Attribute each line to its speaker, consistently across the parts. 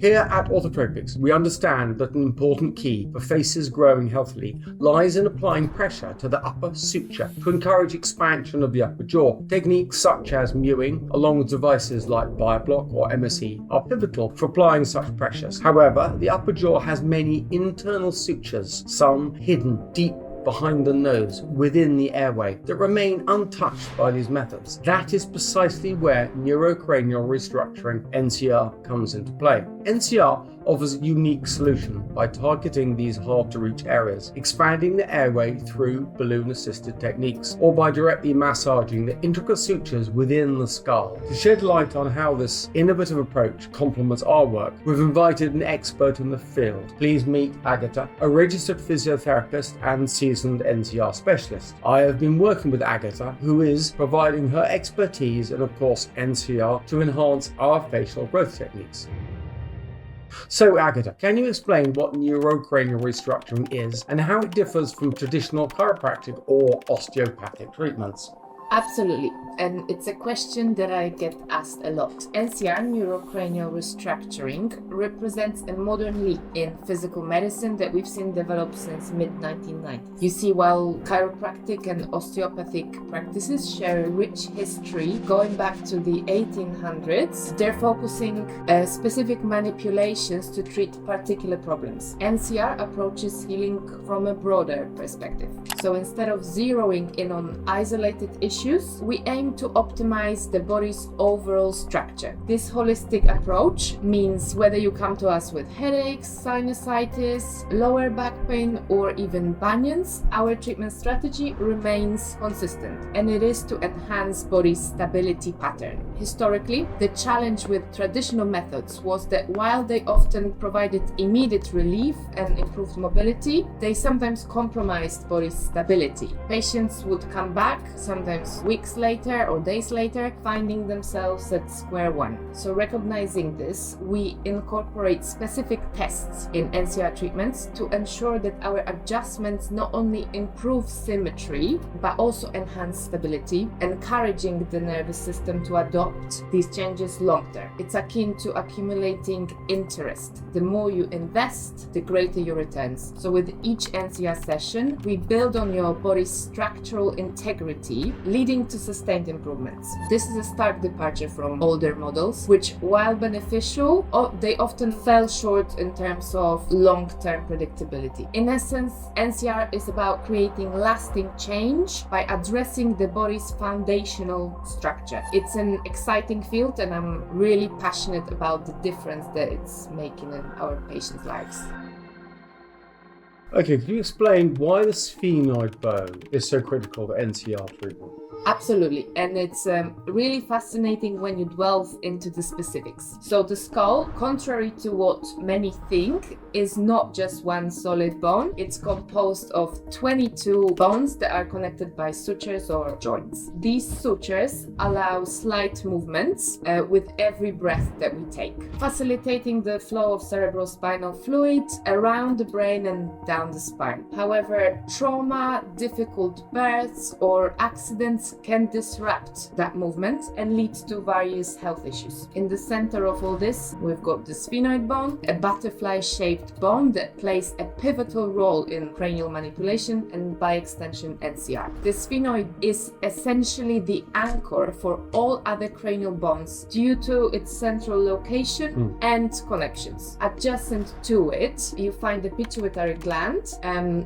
Speaker 1: Here at Orthotropics, we understand that an important key for faces growing healthily lies in applying pressure to the upper suture to encourage expansion of the upper jaw. Techniques such as mewing, along with devices like BioBlock or MSE, are pivotal for applying such pressures. However, the upper jaw has many internal sutures, some hidden deep behind the nose, within the airway, that remain untouched by these methods. That is precisely where NeuroCranial Restructuring, NCR, comes into play. NCR offers a unique solution by targeting these hard-to-reach areas, expanding the airway through balloon-assisted techniques, or by directly massaging the intricate sutures within the skull. To shed light on how this innovative approach complements our work, we've invited an expert in the field. Please meet Agata, a registered physiotherapist and seasoned NCR specialist. I have been working with Agata, who is providing her expertise and, of course, NCR to enhance our facial growth techniques. So Agata, can you explain what neurocranial restructuring is and how it differs from traditional chiropractic or osteopathic treatments?
Speaker 2: Absolutely, and it's a question that I get asked a lot. NCR neurocranial restructuring represents a modern leap in physical medicine that we've seen develop since mid-1990s. You see, while chiropractic and osteopathic practices share a rich history going back to the 1800s, they're focusing specific manipulations to treat particular problems. NCR approaches healing from a broader perspective. So instead of zeroing in on isolated issues, we aim to optimize the body's overall structure. This holistic approach means whether you come to us with headaches, sinusitis, lower back pain, or even bunions, our treatment strategy remains consistent, and it is to enhance body stability pattern. Historically, the challenge with traditional methods was that while they often provided immediate relief and improved mobility, they sometimes compromised body stability. Patients would come back, sometimes weeks later or days later, finding themselves at square one. So recognizing this, we incorporate specific tests in NCR treatments to ensure that our adjustments not only improve symmetry, but also enhance stability, encouraging the nervous system to adopt these changes long term. It's akin to accumulating interest. The more you invest, the greater your returns. So with each NCR session, we build on your body's structural integrity, leading to sustained improvements. This is a stark departure from older models, which, while beneficial, they often fell short in terms of long-term predictability. In essence, NCR is about creating lasting change by addressing the body's foundational structure. It's an exciting field, and I'm really passionate about the difference that it's making in our patients' lives.
Speaker 1: Okay, can you explain why the sphenoid bone is so critical to NCR treatment?
Speaker 2: Absolutely, and it's really fascinating when you delve into the specifics. So the skull, contrary to what many think, is not just one solid bone. It's composed of 22 bones that are connected by sutures or joints. These sutures allow slight movements with every breath that we take, facilitating the flow of cerebrospinal fluid around the brain and down the spine. However, trauma, difficult births, or accidents can disrupt that movement and lead to various health issues. In the center of all this, we've got the sphenoid bone, a butterfly-shaped bone that plays a pivotal role in cranial manipulation and, by extension, NCR. The sphenoid is essentially the anchor for all other cranial bones due to its central location and connections. Adjacent to it, you find the pituitary gland,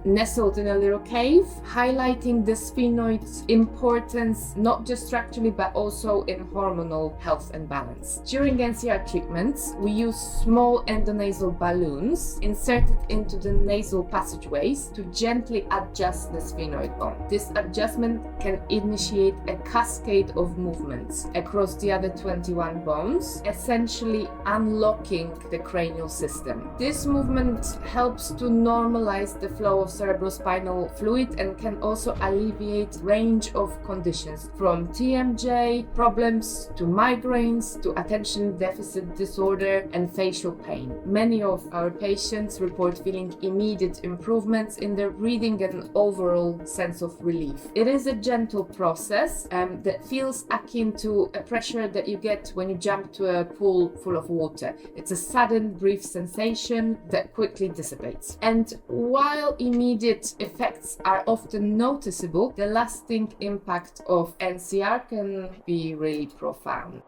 Speaker 2: nestled in a little cave, highlighting the sphenoid's importance not just structurally but also in hormonal health and balance. During NCR treatments, we use small endonasal balloons inserted into the nasal passageways to gently adjust the sphenoid bone. This adjustment can initiate a cascade of movements across the other 21 bones, essentially unlocking the cranial system. This movement helps to normalize stabilize the flow of cerebrospinal fluid and can also alleviate range of conditions from TMJ problems to migraines to attention deficit disorder and facial pain. Many of our patients report feeling immediate improvements in their breathing and overall sense of relief. It is a gentle process that feels akin to a pressure that you get when you jump to a pool full of water. It's a sudden, brief sensation that quickly dissipates. And while immediate effects are often noticeable, the lasting impact of NCR can be really profound.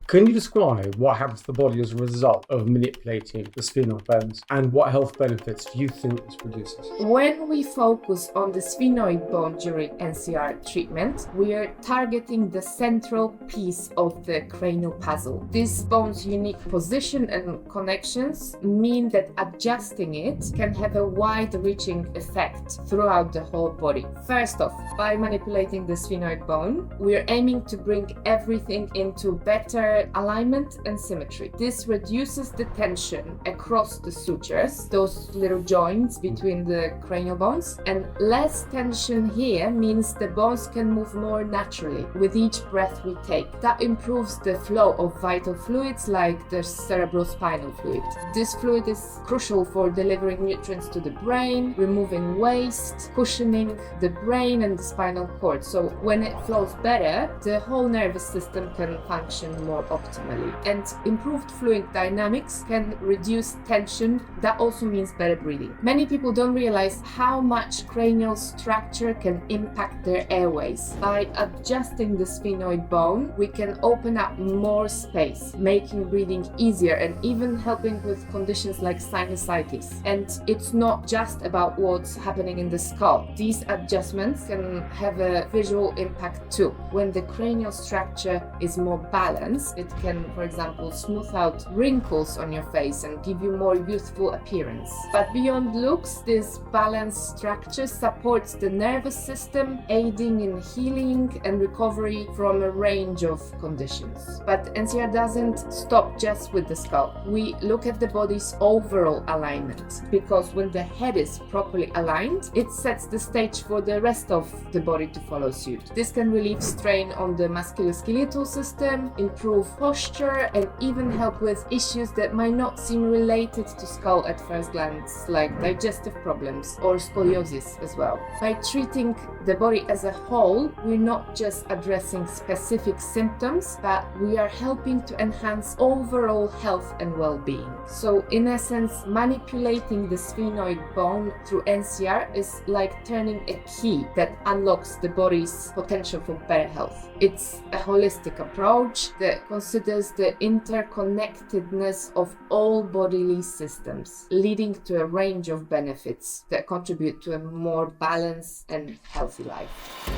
Speaker 1: Can you describe what happens to the body as a result of manipulating the sphenoid bones, and what health benefits do you think this produces?
Speaker 2: When we focus on the sphenoid bone during NCR treatment, we are targeting the central piece of the cranial puzzle. This bone's unique position and connections mean that adjusting it can have a wide-reaching effect throughout the whole body. First off, by manipulating the sphenoid bone, we are aiming to bring everything into better alignment and symmetry. This reduces the tension across the sutures, those little joints between the cranial bones, and less tension here means the bones can move more naturally with each breath we take. That improves the flow of vital fluids like the cerebrospinal fluid. This fluid is crucial for delivering nutrients to the brain, removing waste, cushioning the brain and the spinal cord. So when it flows better, the whole nervous system can function more optimally. And improved fluid dynamics can reduce tension. That also means better breathing. Many people don't realize how much cranial structure can impact their airways. By adjusting the sphenoid bone, we can open up more space, making breathing easier and even helping with conditions like sinusitis. And it's not just about what's happening in the skull. These adjustments can have a visual impact too. When the cranial structure is more balanced, it can, for example, smooth out wrinkles on your face and give you more youthful appearance. But beyond looks, this balanced structure supports the nervous system, aiding in healing and recovery from a range of conditions. But NCR doesn't stop just with the skull. We look at the body's overall alignment, because when the head is properly aligned, it sets the stage for the rest of the body to follow suit. This can relieve strain on the musculoskeletal system, improve posture, and even help with issues that might not seem related to skull at first glance, like digestive problems or scoliosis as well. By treating the body as a whole, we're not just addressing specific symptoms, but we are helping to enhance overall health and well-being. So in essence, manipulating the sphenoid bone through NCR is like turning a key that unlocks the body's potential for better health. It's a holistic approach that considers the interconnectedness of all bodily systems, leading to a range of benefits that contribute to a more balanced and healthy life.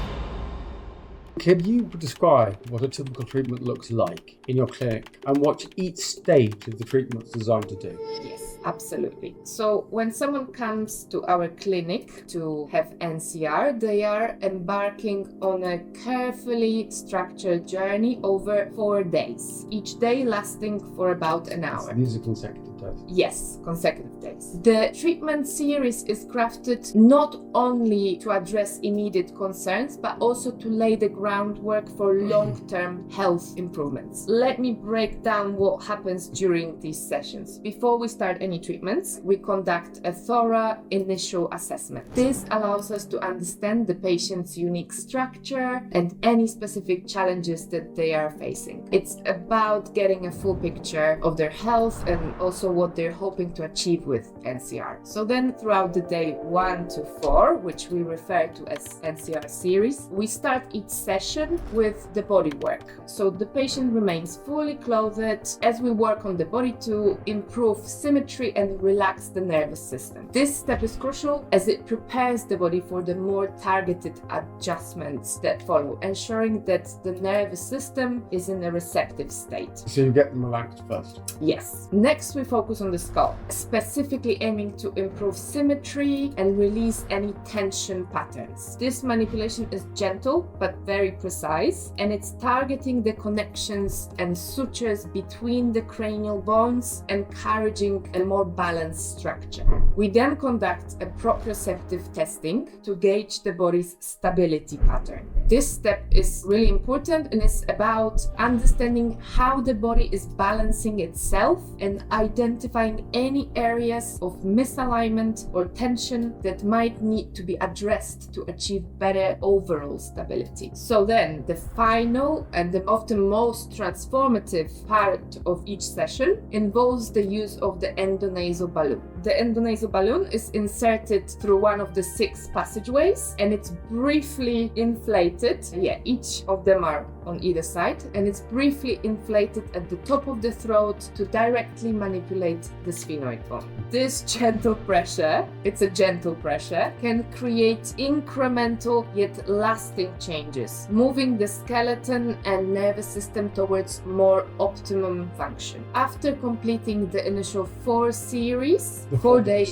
Speaker 1: Can you describe what a typical treatment looks like in your clinic and what each stage of the treatment is designed to do?
Speaker 2: Yes, absolutely. So when someone comes to our clinic to have NCR, they are embarking on a carefully structured journey over 4 days, each day lasting for about an hour.
Speaker 1: So these are consecutive days?
Speaker 2: Yes, consecutive days. The treatment series is crafted not only to address immediate concerns, but also to lay the groundwork for long-term health improvements. Let me break down what happens during these sessions. Before we start any treatments, we conduct a thorough initial assessment. This allows us to understand the patient's unique structure and any specific challenges that they are facing. It's about getting a full picture of their health and also what they're hoping to achieve with NCR. So then throughout the day 1 to 4, which we refer to as NCR series, we start each session with the body work. So the patient remains fully clothed as we work on the body to improve symmetry and relax the nervous system. This step is crucial as it prepares the body for the more targeted adjustments that follow, ensuring that the nervous system is in a receptive state.
Speaker 1: So you get them relaxed first?
Speaker 2: Yes. Next, we focus on the skull, specifically aiming to improve symmetry and release any tension patterns. This manipulation is gentle but very precise, and it's targeting the connections and sutures between the cranial bones, encouraging a more balanced structure. We then conduct a proprioceptive testing to gauge the body's stability pattern. This step is really important and is about understanding how the body is balancing itself and identifying any areas of misalignment or tension that might need to be addressed to achieve better overall stability. So then, the final and the often most transformative part of each session involves the use of the endonasal balloon. The endonasal balloon is inserted through one of the 6 passageways, and it's briefly inflated. Each of them are on either side, and it's briefly inflated at the top of the throat to directly manipulate the sphenoid bone. This gentle pressure, it's a gentle pressure, can create incremental yet lasting changes, moving the skeleton and nervous system towards more optimum function. After completing the initial 4-day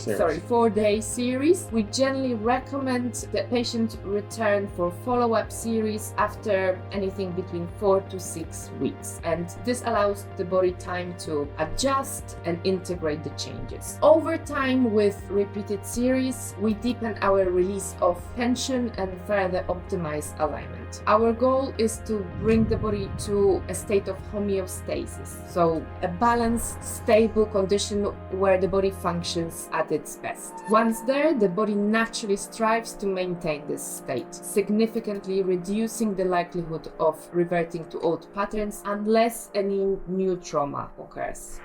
Speaker 2: series, we generally recommend the patient return for follow-up series after anything between 4 to 6 weeks, and this allows the body time to adjust and integrate the changes. Over time, with repeated series, we deepen our release of tension and further optimize alignment. Our goal is to bring the body to a state of homeostasis, so a balanced, stable condition where the body functions at its best. Once there, the body naturally strives to maintain this state, significantly reducing the likelihood of reverting to old patterns unless any new trauma occurs.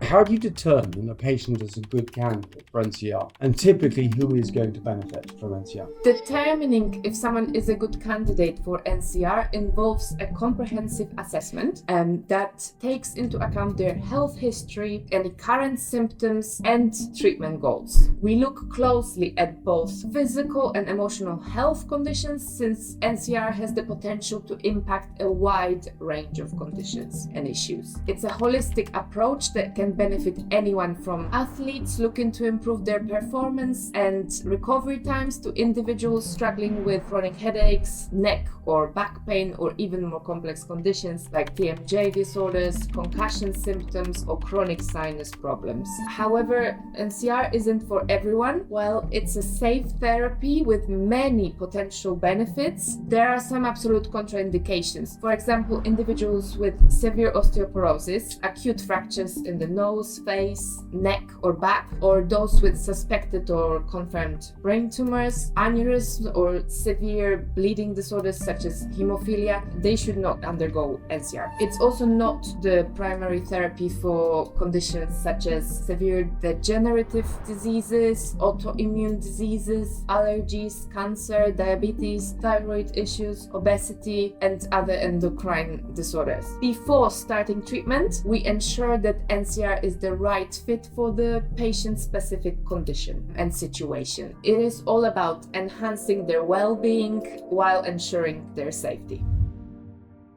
Speaker 1: How do you determine a patient is a good candidate for NCR, and typically who is going to benefit from NCR?
Speaker 2: Determining if someone is a good candidate for NCR involves a comprehensive assessment that takes into account their health history, any current symptoms, and treatment goals. We look closely at both physical and emotional health conditions, since NCR has the potential to impact a wide range of conditions and issues. It's a holistic approach that can benefit anyone from athletes looking to improve their performance and recovery times to individuals struggling with chronic headaches, neck or back pain, or even more complex conditions like TMJ disorders, concussion symptoms, or chronic sinus problems. However, NCR isn't for everyone. While it's a safe therapy with many potential benefits, there are some absolute contraindications. For example, individuals with severe osteoporosis, acute fractures in the nose, face, neck, or back, or those with suspected or confirmed brain tumors, aneurysms, or severe bleeding disorders such as hemophilia, they should not undergo NCR. It's also not the primary therapy for conditions such as severe degenerative diseases, autoimmune diseases, allergies, cancer, diabetes, thyroid issues, obesity, and other endocrine disorders. Before starting treatment, we ensure that NCR is the right fit for the patient's specific condition and situation. It is all about enhancing their well-being while ensuring their safety.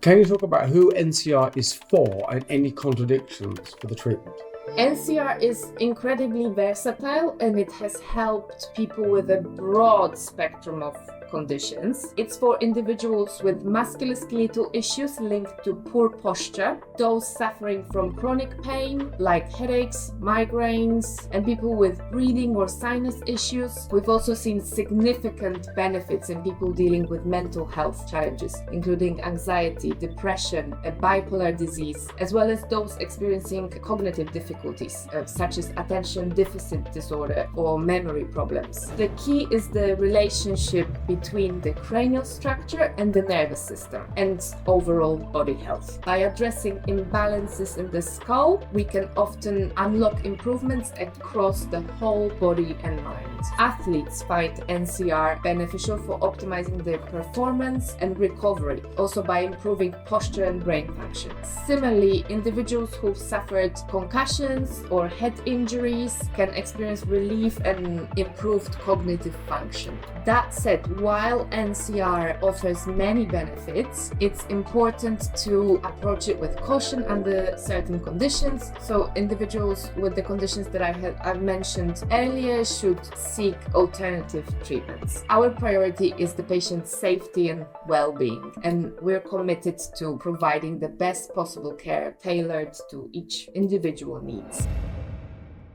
Speaker 1: Can you talk about who NCR is for and any contradictions for the treatment?
Speaker 2: NCR is incredibly versatile, and it has helped people with a broad spectrum of conditions. It's for individuals with musculoskeletal issues linked to poor posture, those suffering from chronic pain like headaches, migraines, and people with breathing or sinus issues. We've also seen significant benefits in people dealing with mental health challenges, including anxiety, depression, a bipolar disease, as well as those experiencing cognitive difficulties, such as attention deficit disorder or memory problems. The key is the relationship between the cranial structure and the nervous system and overall body health. By addressing imbalances in the skull, we can often unlock improvements across the whole body and mind. Athletes find NCR beneficial for optimizing their performance and recovery, also by improving posture and brain function. Similarly, individuals who've suffered concussions or head injuries can experience relief and improved cognitive function. That said, while while NCR offers many benefits, it's important to approach it with caution under certain conditions. So individuals with the conditions that I've mentioned earlier should seek alternative treatments. Our priority is the patient's safety and well-being, and we're committed to providing the best possible care tailored to each individual needs.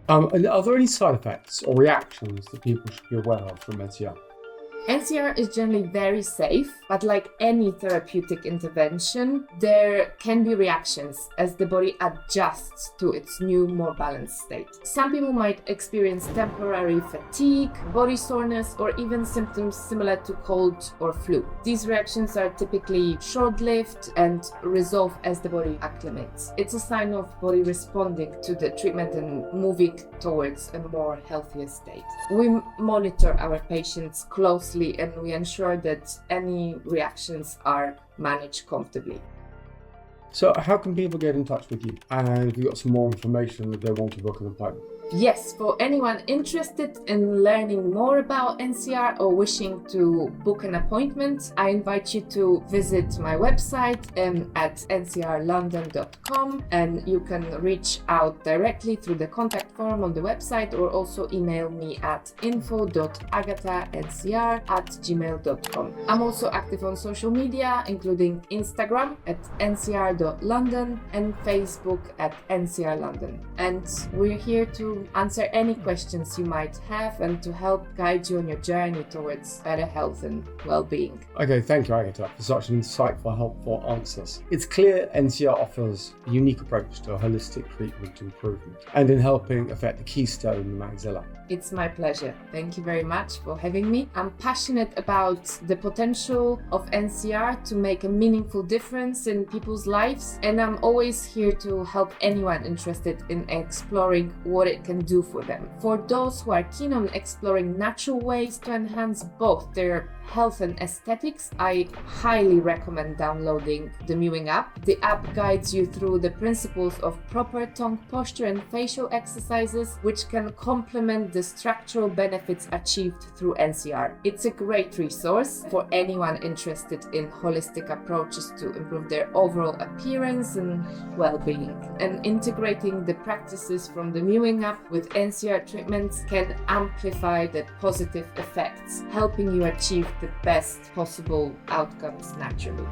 Speaker 1: And are there any side effects or reactions that people should be aware of from NCR?
Speaker 2: NCR is generally very safe, but like any therapeutic intervention, there can be reactions as the body adjusts to its new, more balanced state. Some people might experience temporary fatigue, body soreness, or even symptoms similar to cold or flu. These reactions are typically short-lived and resolve as the body acclimates. It's a sign of body responding to the treatment and moving towards a more healthier state. We monitor our patients closely and we ensure that any reactions are managed comfortably.
Speaker 1: So how can people get in touch with you? And if you've got some more information that they want to book an appointment?
Speaker 2: Yes, for anyone interested in learning more about NCR or wishing to book an appointment, I invite you to visit my website at ncrlondon.com, and you can reach out directly through the contact form on the website or also email me at info.agatancr@gmail.com. I'm also active on social media, including Instagram at ncr.london and Facebook at NCR London. And we're here to answer any questions you might have and to help guide you on your journey towards better health and well-being.
Speaker 1: Okay, thank you, Agata, for such an insightful, helpful answers. It's clear NCR offers a unique approach to a holistic treatment improvement and in helping affect the keystone in the maxilla.
Speaker 2: It's my pleasure. Thank you very much for having me. I'm passionate about the potential of NCR to make a meaningful difference in people's lives, and I'm always here to help anyone interested in exploring what it can do for them. For those who are keen on exploring natural ways to enhance both their health and aesthetics, I highly recommend downloading the Mewing app. The app guides you through the principles of proper tongue posture and facial exercises, which can complement the structural benefits achieved through NCR. It's a great resource for anyone interested in holistic approaches to improve their overall appearance and well-being. And integrating the practices from the Mewing app with NCR treatments can amplify the positive effects, helping you achieve the best possible outcomes naturally.